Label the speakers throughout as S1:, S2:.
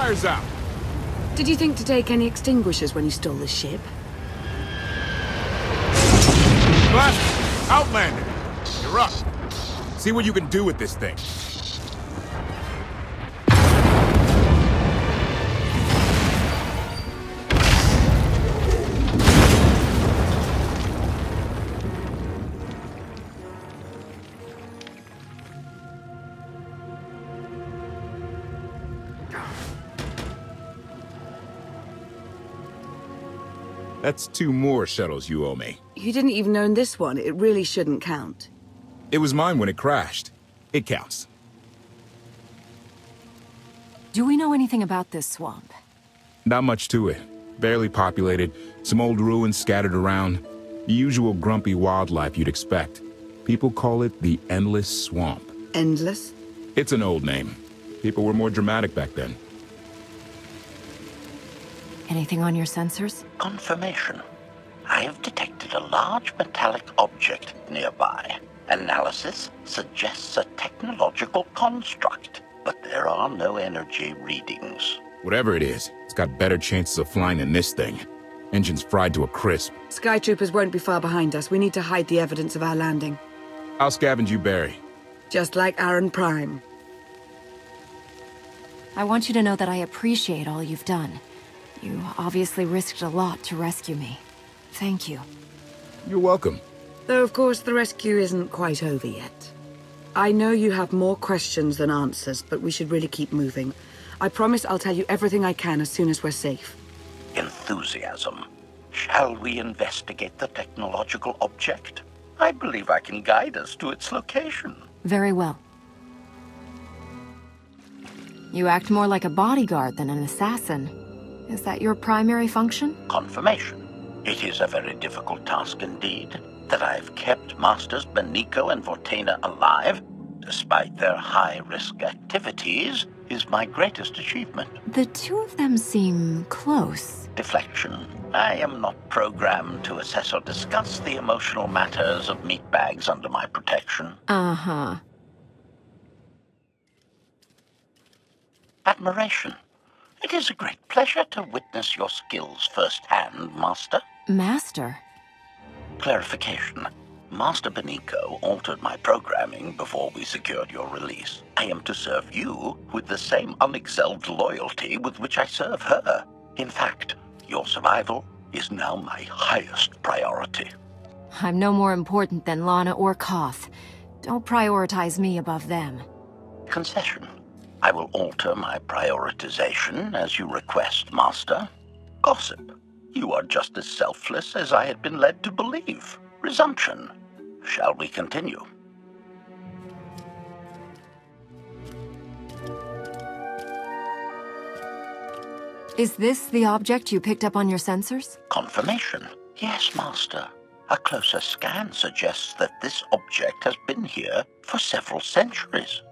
S1: fire's out.
S2: Did you think to take any extinguishers when you stole the ship?
S1: Blast! Outlander! You're up. See what you can do with this thing. That's 2 more shuttles you owe me.
S2: You didn't even own this one. It really shouldn't count.
S1: It was mine when it crashed. It counts.
S3: Do we know anything about this swamp?
S1: Not much to it. Barely populated, some old ruins scattered around. The usual grumpy wildlife you'd expect. People call it the Endless Swamp.
S2: Endless?
S1: It's an old name. People were more dramatic back then.
S3: Anything on your sensors?
S4: Confirmation. I have detected a large metallic object nearby. Analysis suggests a technological construct, but there are no energy readings.
S1: Whatever it is, it's got better chances of flying than this thing. Engine's fried to a crisp.
S2: Sky troopers won't be far behind us. We need to hide the evidence of our landing.
S1: I'll scavenge you, Barry.
S2: Just like Aaron Prime.
S3: I want you to know that I appreciate all you've done. You obviously risked a lot to rescue me. Thank you.
S1: You're welcome.
S2: Though, of course, the rescue isn't quite over yet. I know you have more questions than answers, but we should really keep moving. I promise I'll tell you everything I can as soon as we're safe.
S4: Enthusiasm. Shall we investigate the technological object? I believe I can guide us to its location.
S3: Very well. You act more like a bodyguard than an assassin. Is that your primary function?
S4: Confirmation. It is a very difficult task indeed. That I've kept Masters Benico and Vortena alive, despite their high-risk activities, is my greatest achievement.
S3: The 2 of them seem close.
S4: Deflection. I am not programmed to assess or discuss the emotional matters of meatbags under my protection.
S3: Uh-huh.
S4: Admiration. It is a great pleasure to witness your skills firsthand, Master.
S3: Master?
S4: Clarification. Master Benico altered my programming before we secured your release. I am to serve you with the same unexcelled loyalty with which I serve her. In fact, your survival is now my highest priority.
S3: I'm no more important than Lana or Koth. Don't prioritize me above them.
S4: Concession. I will alter my prioritization as you request, Master. Gossip. You are just as selfless as I had been led to believe. Resumption. Shall we continue?
S3: Is this the object you picked up on your sensors?
S4: Confirmation. Yes, Master. A closer scan suggests that this object has been here for several centuries.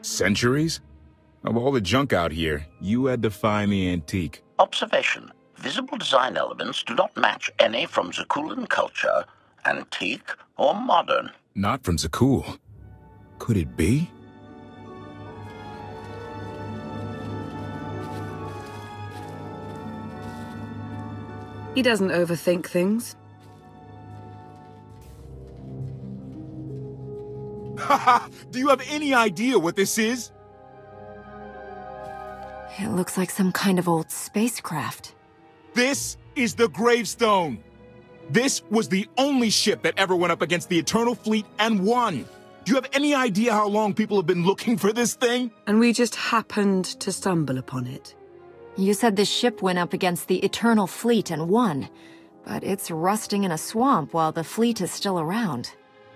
S1: Centuries? Of all the junk out here, you had to find the antique.
S4: Observation. Visible design elements do not match any from Zakulan culture, antique or modern.
S1: Not from Zakul. Could it be?
S2: He doesn't overthink things.
S1: Haha! Do you have any idea what this is?
S3: It looks like some kind of old spacecraft.
S1: This is the Gravestone. This was the only ship that ever went up against the Eternal Fleet and won. Do you have any idea how long people have been looking for this thing?
S2: And we just happened to stumble upon it.
S3: You said this ship went up against the Eternal Fleet and won, but it's rusting in a swamp while the fleet is still around.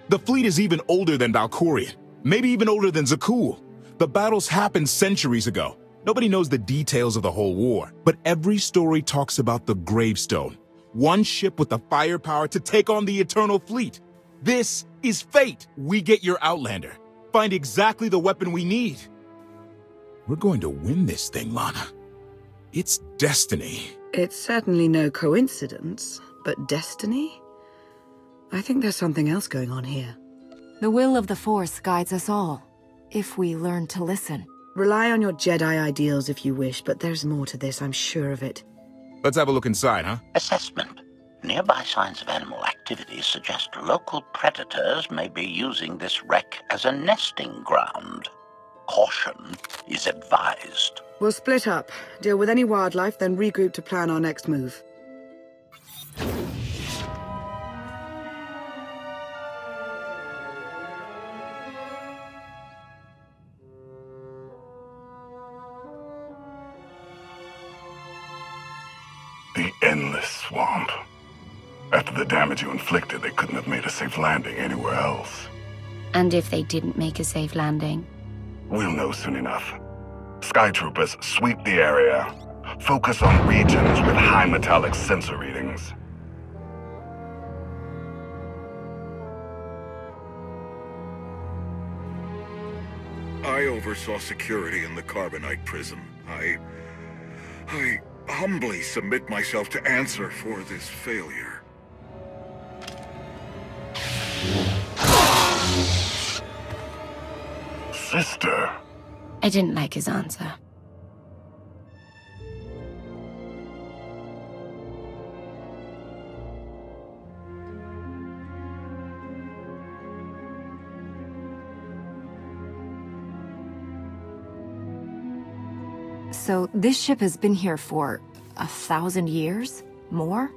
S1: The fleet is even older than Valkorion, maybe even older than Zakul. The battles happened centuries ago. Nobody knows the details of the whole war, but every story talks about the Gravestone. One ship with the firepower to take on the Eternal Fleet. This is fate. We get your Outlander. Find exactly the weapon we need. We're going to win this thing, Lana. It's destiny.
S2: It's certainly no coincidence, but destiny? I think there's something else going on here.
S3: The will of the Force guides us all, if we learn to listen.
S2: Rely on your Jedi ideals if you wish, but there's more to this, I'm sure of it.
S1: Let's have a look inside, huh?
S4: Assessment. Nearby signs of animal activity suggest local predators may be using this wreck as a nesting ground. Caution is advised.
S2: We'll split up, deal with any wildlife, then regroup to plan our next move.
S5: The endless swamp. After the damage you inflicted, they couldn't have made a safe landing anywhere else.
S6: And if they didn't make a safe landing?
S5: We'll know soon enough. Sky Troopers, sweep the area. Focus on regions with high metallic sensor readings.
S7: I oversaw security in the Carbonite prison. I humbly submit myself to answer for this failure.
S5: Sister.
S6: I didn't like his answer.
S3: So this ship has been here for 1,000 years? More?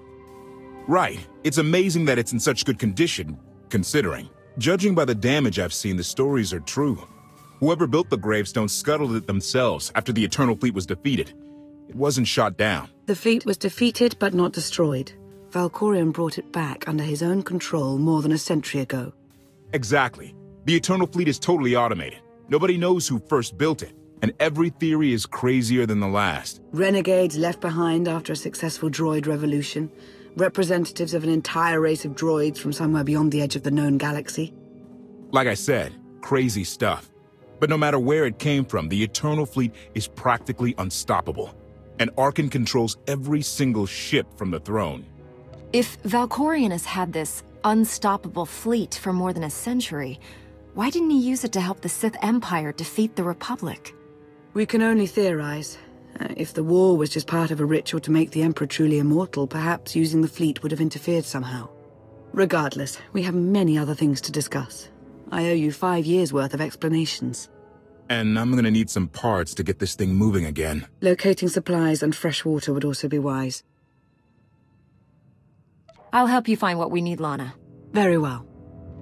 S1: Right. It's amazing that it's in such good condition, considering. Judging by the damage I've seen, the stories are true. Whoever built the Gravestone scuttled it themselves after the Eternal Fleet was defeated. It wasn't shot down.
S2: The fleet was defeated but not destroyed. Valkorion brought it back under his own control more than a century ago.
S1: Exactly. The Eternal Fleet is totally automated. Nobody knows who first built it, and every theory is crazier than the last.
S2: Renegades left behind after a successful droid revolution. Representatives of an entire race of droids from somewhere beyond the edge of the known galaxy.
S1: Like I said, crazy stuff. But no matter where it came from, the Eternal Fleet is practically unstoppable. And Arkin controls every single ship from the throne.
S3: If Valkorion has had this unstoppable fleet for more than a century, why didn't he use it to help the Sith Empire defeat the Republic?
S2: We can only theorize. If the war was just part of a ritual to make the Emperor truly immortal, perhaps using the fleet would have interfered somehow. Regardless, we have many other things to discuss. I owe you 5 years' worth of explanations.
S1: And I'm gonna need some parts to get this thing moving again.
S2: Locating supplies and fresh water would also be wise.
S3: I'll help you find what we need, Lana.
S2: Very well.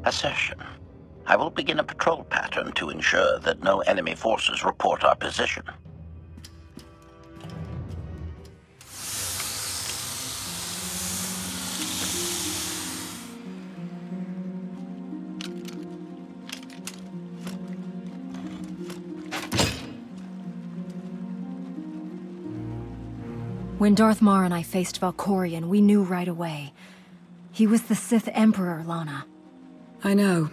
S4: Assertion. I will begin a patrol pattern to ensure that no enemy forces report our position.
S3: When Darth Mar and I faced Valkorion, we knew right away. He was the Sith Emperor, Lana.
S2: I know.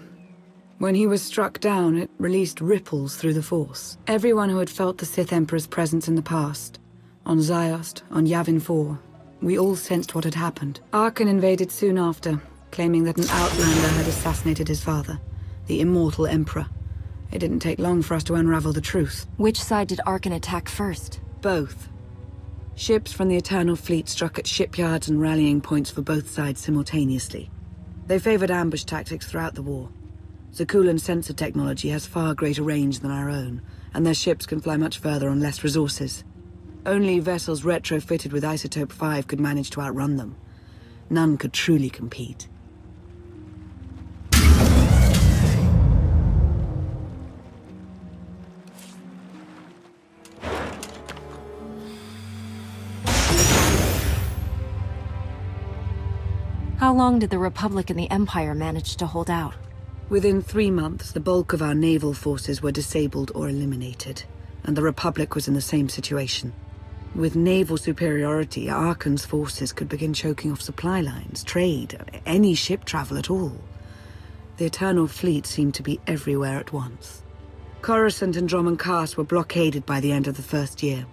S2: When he was struck down, it released ripples through the Force. Everyone who had felt the Sith Emperor's presence in the past, on Ziost, on Yavin 4, we all sensed what had happened. Arkin invaded soon after, claiming that an Outlander had assassinated his father, the immortal Emperor. It didn't take long for us to unravel the truth.
S3: Which side did Arkin attack first?
S2: Both. Ships from the Eternal Fleet struck at shipyards and rallying points for both sides simultaneously. They favored ambush tactics throughout the war. Zakulan's sensor technology has far greater range than our own, and their ships can fly much further on less resources. Only vessels retrofitted with Isotope 5 could manage to outrun them. None could truly compete.
S3: How long did the Republic and the Empire manage to hold out?
S2: Within 3 months, the bulk of our naval forces were disabled or eliminated, and the Republic was in the same situation. With naval superiority, Arcann's forces could begin choking off supply lines, trade, any ship travel at all. The Eternal Fleet seemed to be everywhere at once. Coruscant and Dromund Kaas were blockaded by the end of the first year.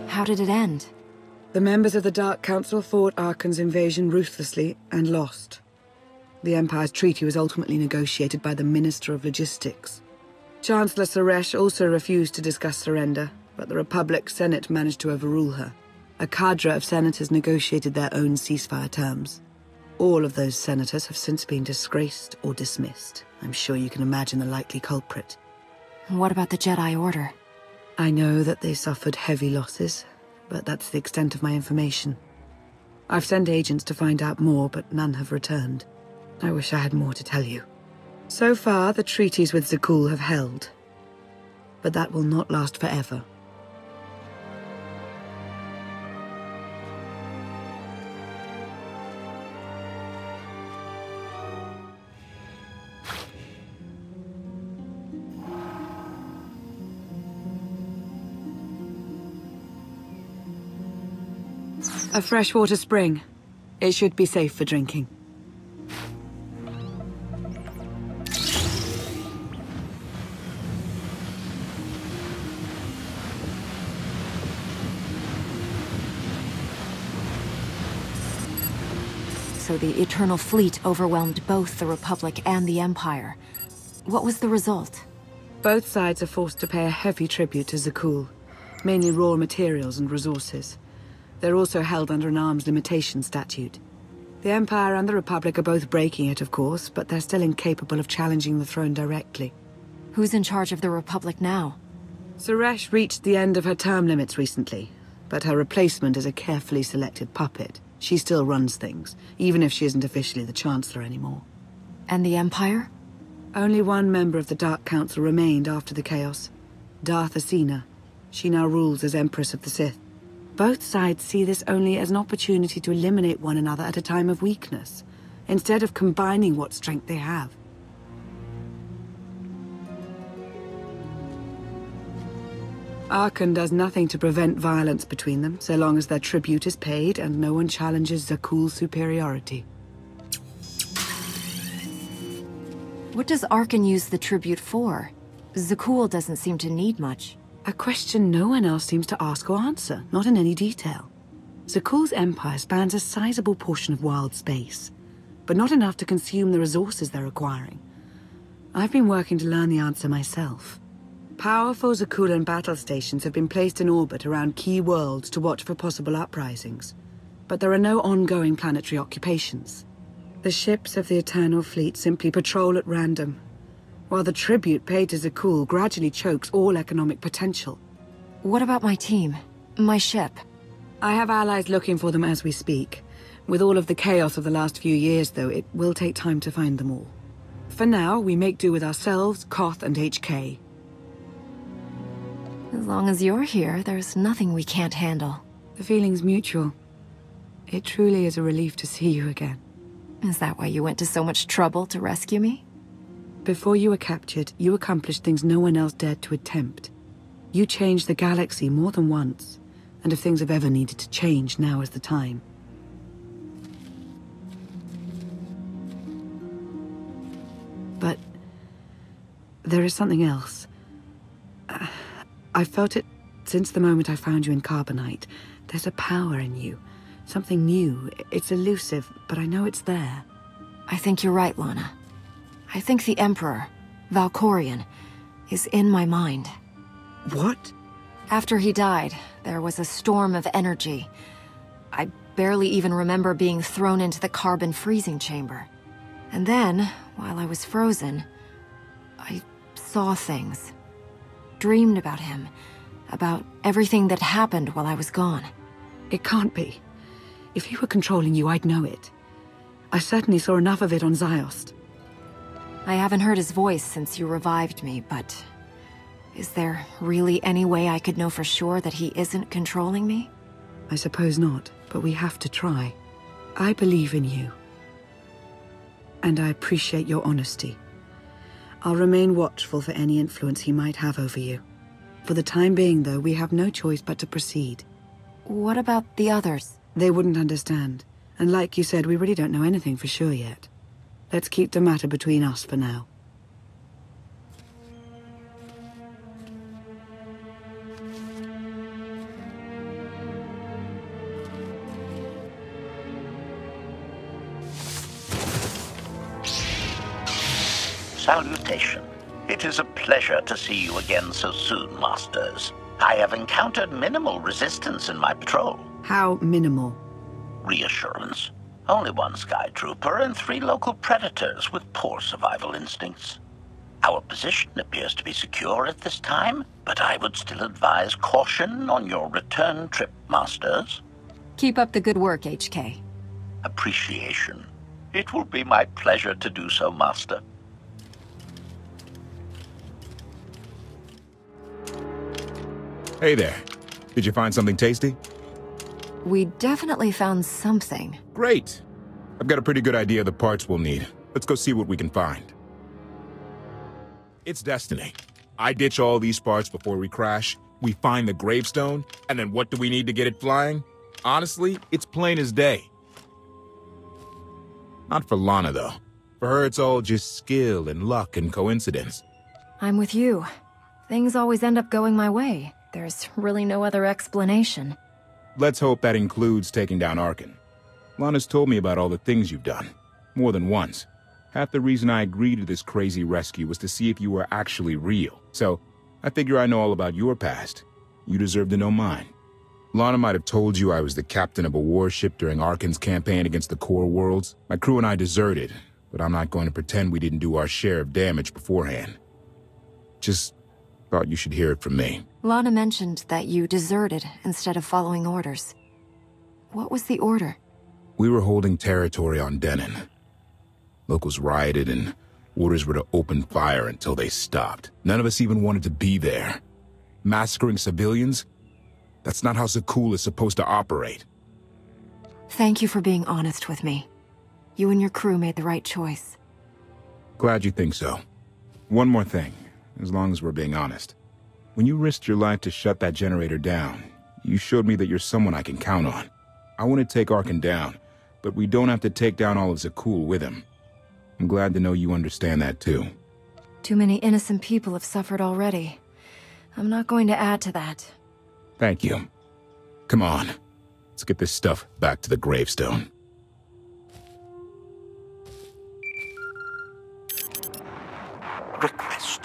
S3: How did it end?
S2: The members of the Dark Council fought Arcann's invasion ruthlessly and lost. The Empire's treaty was ultimately negotiated by the Minister of Logistics. Chancellor Suresh also refused to discuss surrender, but the Republic Senate managed to overrule her. A cadre of senators negotiated their own ceasefire terms. All of those senators have since been disgraced or dismissed. I'm sure you can imagine the likely culprit.
S3: What about the Jedi Order?
S2: I know that they suffered heavy losses, but that's the extent of my information. I've sent agents to find out more, but none have returned. I wish I had more to tell you. So far, the treaties with Zakuul have held, but that will not last forever. A freshwater spring. It should be safe for drinking.
S3: So the Eternal Fleet overwhelmed both the Republic and the Empire. What was the result?
S2: Both sides are forced to pay a heavy tribute to Zakuul, mainly raw materials and resources. They're also held under an arms limitation statute. The Empire and the Republic are both breaking it, of course, but they're still incapable of challenging the throne directly.
S3: Who's in charge of the Republic now?
S2: Suresh reached the end of her term limits recently, but her replacement is a carefully selected puppet. She still runs things, even if she isn't officially the Chancellor anymore.
S3: And the Empire?
S2: Only one member of the Dark Council remained after the chaos. Darth Asina. She now rules as Empress of the Sith. Both sides see this only as an opportunity to eliminate one another at a time of weakness, instead of combining what strength they have. Arcann does nothing to prevent violence between them, so long as their tribute is paid and no one challenges Zakuul's superiority.
S3: What does Arcann use the tribute for? Zakuul doesn't seem to need much.
S2: A question no one else seems to ask or answer, not in any detail. Zakuul's empire spans a sizable portion of wild space, but not enough to consume the resources they're acquiring. I've been working to learn the answer myself. Powerful Zakuulan battle stations have been placed in orbit around key worlds to watch for possible uprisings, but there are no ongoing planetary occupations. The ships of the Eternal Fleet simply patrol at random, while the tribute paid to Zakuul gradually chokes all economic potential.
S3: What about my team? My ship?
S2: I have allies looking for them as we speak. With all of the chaos of the last few years, though, it will take time to find them all. For now, we make do with ourselves, Koth, and HK.
S3: As long as you're here, there's nothing we can't handle.
S2: The feeling's mutual. It truly is a relief to see you again.
S3: Is that why you went to so much trouble to rescue me?
S2: Before you were captured, you accomplished things no one else dared to attempt. You changed the galaxy more than once, and if things have ever needed to change, now is the time. But there is something else. I've felt it since the moment I found you in Carbonite. There's a power in you, something new. It's elusive, but I know it's there.
S3: I think you're right, Lana. I think the Emperor, Valkorion, is in my mind.
S2: What?
S3: After he died, there was a storm of energy. I barely even remember being thrown into the carbon freezing chamber. And then, while I was frozen, I saw things. Dreamed about him. About everything that happened while I was gone.
S2: It can't be. If he were controlling you, I'd know it. I certainly saw enough of it on Ziost.
S3: I haven't heard his voice since you revived me, but... is there really any way I could know for sure that he isn't controlling me?
S2: I suppose not, but we have to try. I believe in you. And I appreciate your honesty. I'll remain watchful for any influence he might have over you. For the time being, though, we have no choice but to proceed.
S3: What about the others?
S2: They wouldn't understand. And like you said, we really don't know anything for sure yet. Let's keep the matter between us for now.
S4: Salutation. It is a pleasure to see you again so soon, Masters. I have encountered minimal resistance in my patrol.
S2: How minimal?
S4: Reassurance. Only one Sky Trooper and 3 local predators with poor survival instincts. Our position appears to be secure at this time, but I would still advise caution on your return trip, Masters.
S3: Keep up the good work, HK.
S4: Appreciation. It will be my pleasure to do so, Master.
S1: Hey there. Did you find something tasty?
S3: We definitely found something.
S1: Great. I've got a pretty good idea of the parts we'll need. Let's go see what we can find. It's destiny. I ditch all these parts before we crash. We find the Gravestone, and then what do we need to get it flying? Honestly, it's plain as day. Not for Lana, though. For her, it's all just skill and luck and coincidence.
S3: I'm with you. Things always end up going my way. There's really no other explanation.
S1: Let's hope that includes taking down Arkan. Lana's told me about all the things you've done. More than once. Half the reason I agreed to this crazy rescue was to see if you were actually real. So, I figure I know all about your past. You deserve to know mine. Lana might have told you I was the captain of a warship during Arkan's campaign against the Core Worlds. My crew and I deserted, but I'm not going to pretend we didn't do our share of damage beforehand. Just thought you should hear it from me.
S3: Lana mentioned that you deserted instead of following orders. What was the order?
S1: We were holding territory on Denon. Locals rioted and orders were to open fire until they stopped. None of us even wanted to be there. Massacring civilians? That's not how SWTOR is supposed to operate.
S3: Thank you for being honest with me. You and your crew made the right choice.
S1: Glad you think so. One more thing, as long as we're being honest. When you risked your life to shut that generator down, you showed me that you're someone I can count on. I want to take Arkan down, but we don't have to take down all of SWTOR with him. I'm glad to know you understand that too.
S3: Too many innocent people have suffered already. I'm not going to add to that.
S1: Thank you. Come on, let's get this stuff back to the Gravestone.
S4: Request.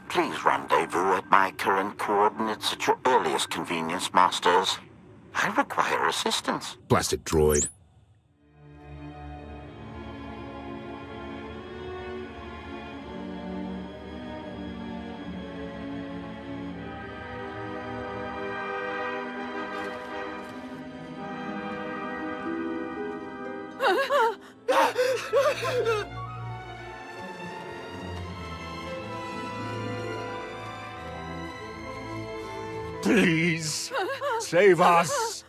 S4: Please rendezvous at my current coordinates at your earliest convenience, Masters. I require assistance.
S1: Blasted droid.
S7: Please, save us.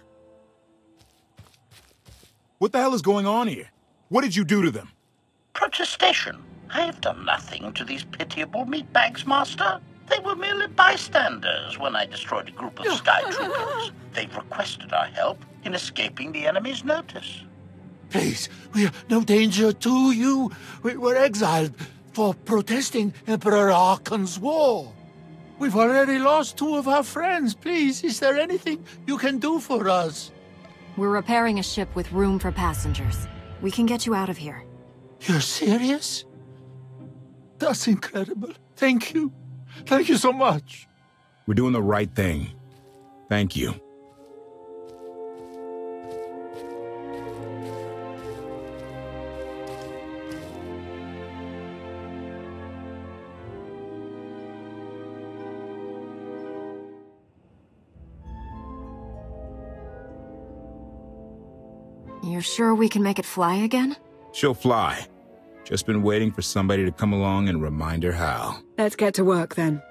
S1: What the hell is going on here? What did you do to them?
S4: Protestation. I have done nothing to these pitiable meatbags, Master. They were merely bystanders when I destroyed a group of Sky Troopers. They've requested our help in escaping the enemy's notice.
S8: Please, we are no danger to you. We were exiled for protesting Emperor Arkan's war. We've already lost 2 of our friends. Please, is there anything you can do for us?
S3: We're repairing a ship with room for passengers. We can get you out of here.
S8: You're serious? That's incredible. Thank you. Thank you so much.
S1: We're doing the right thing. Thank you.
S3: You're sure we can make it fly again?
S1: She'll fly. Just been waiting for somebody to come along and remind her how.
S2: Let's get to work then.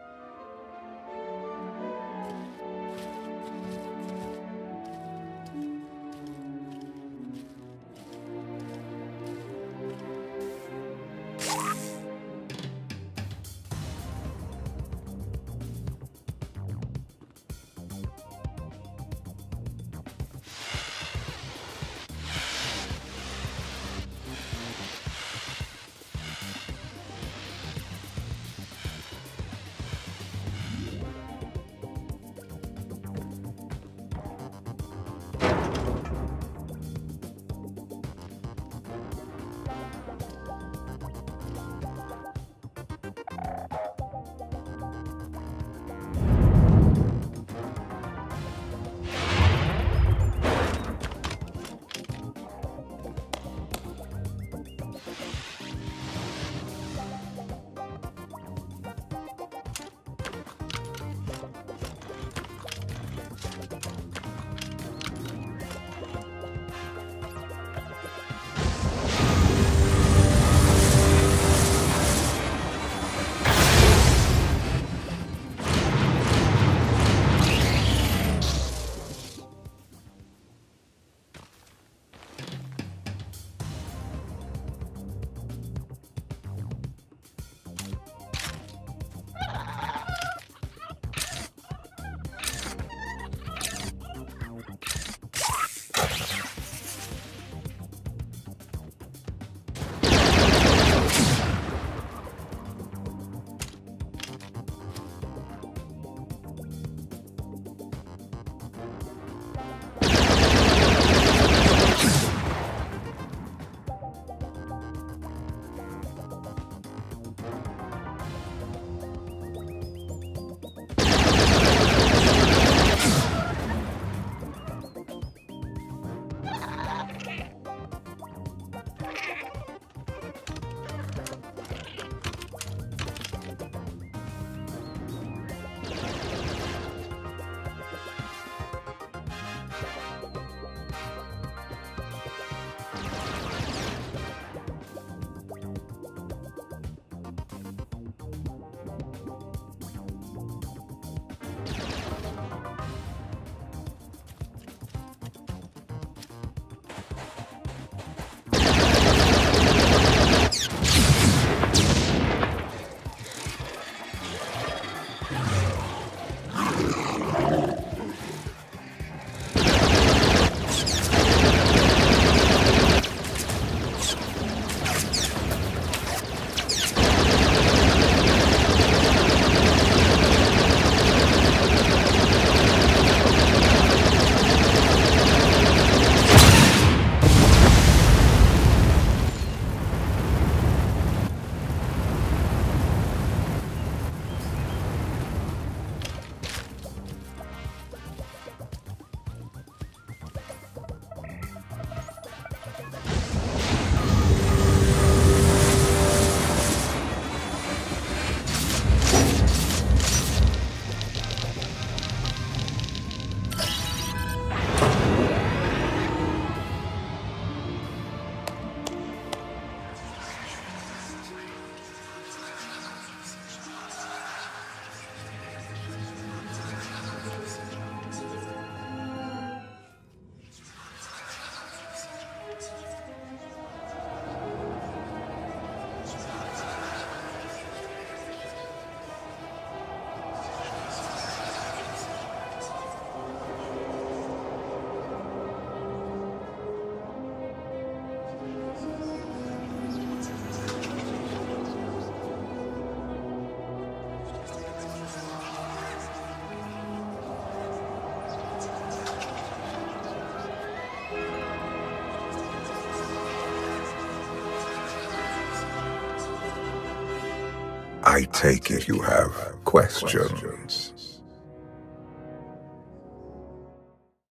S9: I take it you have questions.